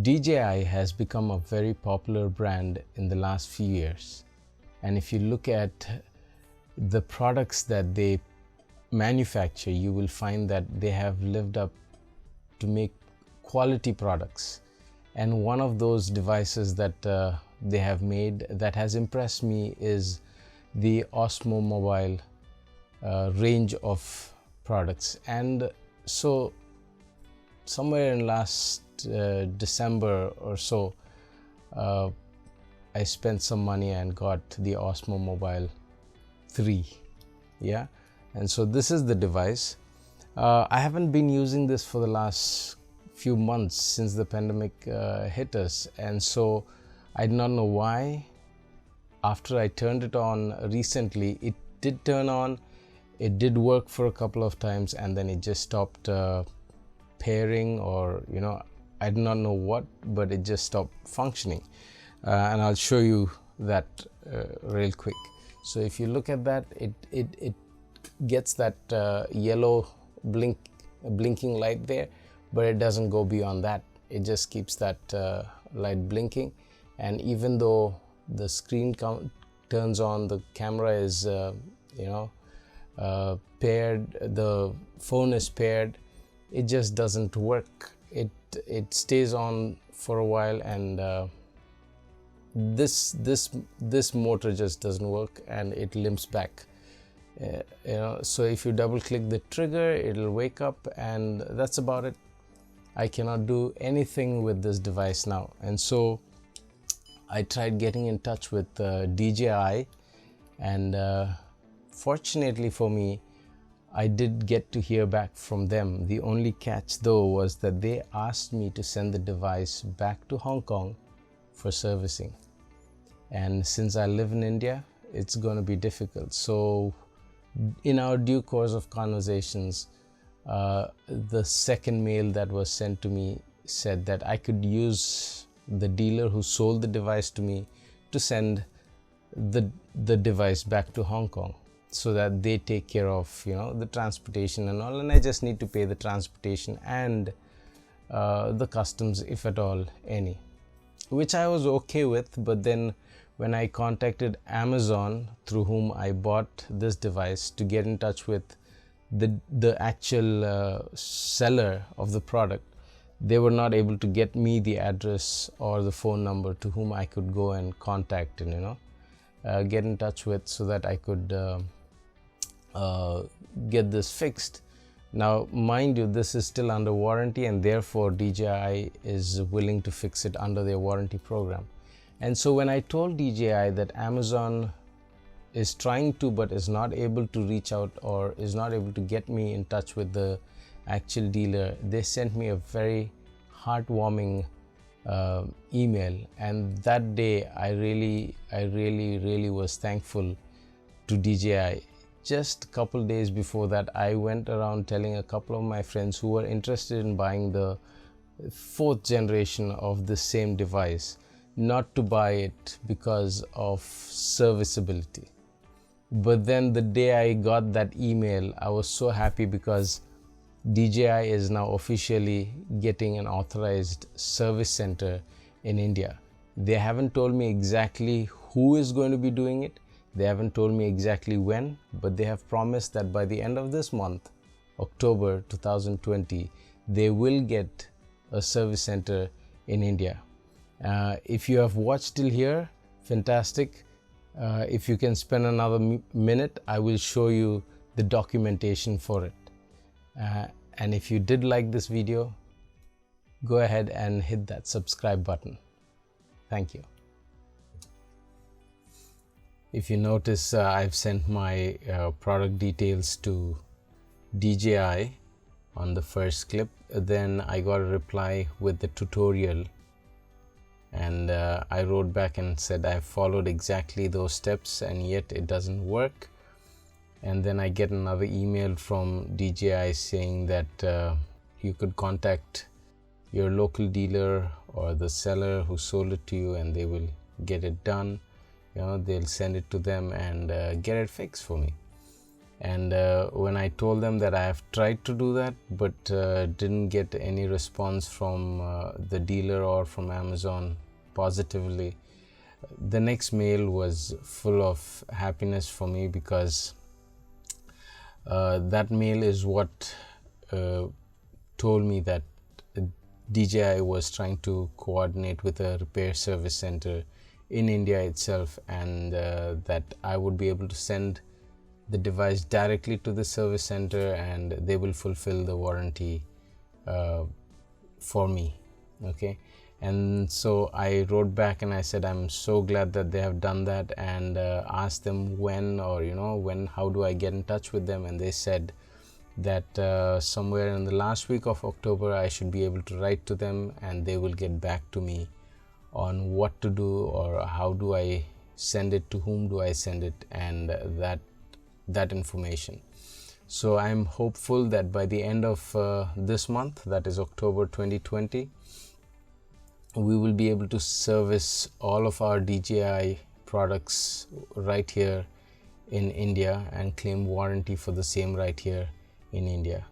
DJI has become a very popular brand in the last few years, and if you look at the products that they manufacture, you will find that they have lived up to make quality products. And one of those devices that they have made that has impressed me is the Osmo Mobile range of products. And so somewhere in last December or so, I spent some money and got the Osmo Mobile 3. Yeah, and so this is the device. I haven't been using this for the last few months since the pandemic hit us, and so I do not know why. After I turned it on recently, it did turn on, it did work for a couple of times, and then it just stopped pairing, or I do not know what, but it just stopped functioning. And I'll show you that real quick. So if you look at that, it gets that yellow blinking light there, but it doesn't go beyond that. It just keeps that light blinking, and even though the screen turns on, the camera is paired, the phone is paired, it just doesn't work. It stays on for a while, and this motor just doesn't work, and it limps back. So if you double click the trigger, it'll wake up, and that's about it. I cannot do anything with this device now. And so I tried getting in touch with DJI, and fortunately for me, I did get to hear back from them. The only catch though was that they asked me to send the device back to Hong Kong for servicing, and since I live in India, it's going to be difficult. So in our due course of conversations, the second mail that was sent to me said that I could use the dealer who sold the device to me to send the device back to Hong Kong, so that they take care of the transportation and all, and I just need to pay the transportation and the customs, if at all any, which I was okay with. But then when I contacted Amazon, through whom I bought this device, to get in touch with the actual seller of the product, they were not able to get me the address or the phone number to whom I could go and contact and get in touch with, so that I could get this fixed. Now mind you, this is still under warranty, and therefore DJI is willing to fix it under their warranty program. And so when I told DJI that Amazon is trying to but is not able to reach out, or is not able to get me in touch with the actual dealer, they sent me a very heartwarming email. And that day I really was thankful to DJI. Just a couple days before that, I went around telling a couple of my friends who were interested in buying the 4th generation of the same device not to buy it because of serviceability. But then the day I got that email, I was so happy, because DJI is now officially getting an authorized service center in India. They haven't told me exactly who is going to be doing it. They haven't told me exactly when, but they have promised that by the end of this month, October 2020, they will get a service center in India. If you have watched till here, fantastic. If you can spend another minute, I will show you the documentation for it. And if you did like this video, go ahead and hit that subscribe button. Thank you. If you notice, I've sent my product details to DJI on the first clip. Then I got a reply with the tutorial, and I wrote back and said I've followed exactly those steps, and yet it doesn't work. And then I get another email from DJI saying that you could contact your local dealer or the seller who sold it to you, and they will get it done. They'll send it to them and get it fixed for me. And when I told them that I have tried to do that but didn't get any response from the dealer or from Amazon positively, the next mail was full of happiness for me, because that mail is what told me that DJI was trying to coordinate with a repair service center in India itself, and that I would be able to send the device directly to the service center and they will fulfill the warranty for me. Okay, and so I wrote back and I said I'm so glad that they have done that, and asked them when, or how do I get in touch with them, and they said that somewhere in the last week of October I should be able to write to them and they will get back to me on what to do, or how do I send it, to whom do I send it, and that information. So I'm hopeful that by the end of this month, that is October 2020, we will be able to service all of our DJI products right here in India and claim warranty for the same right here in India.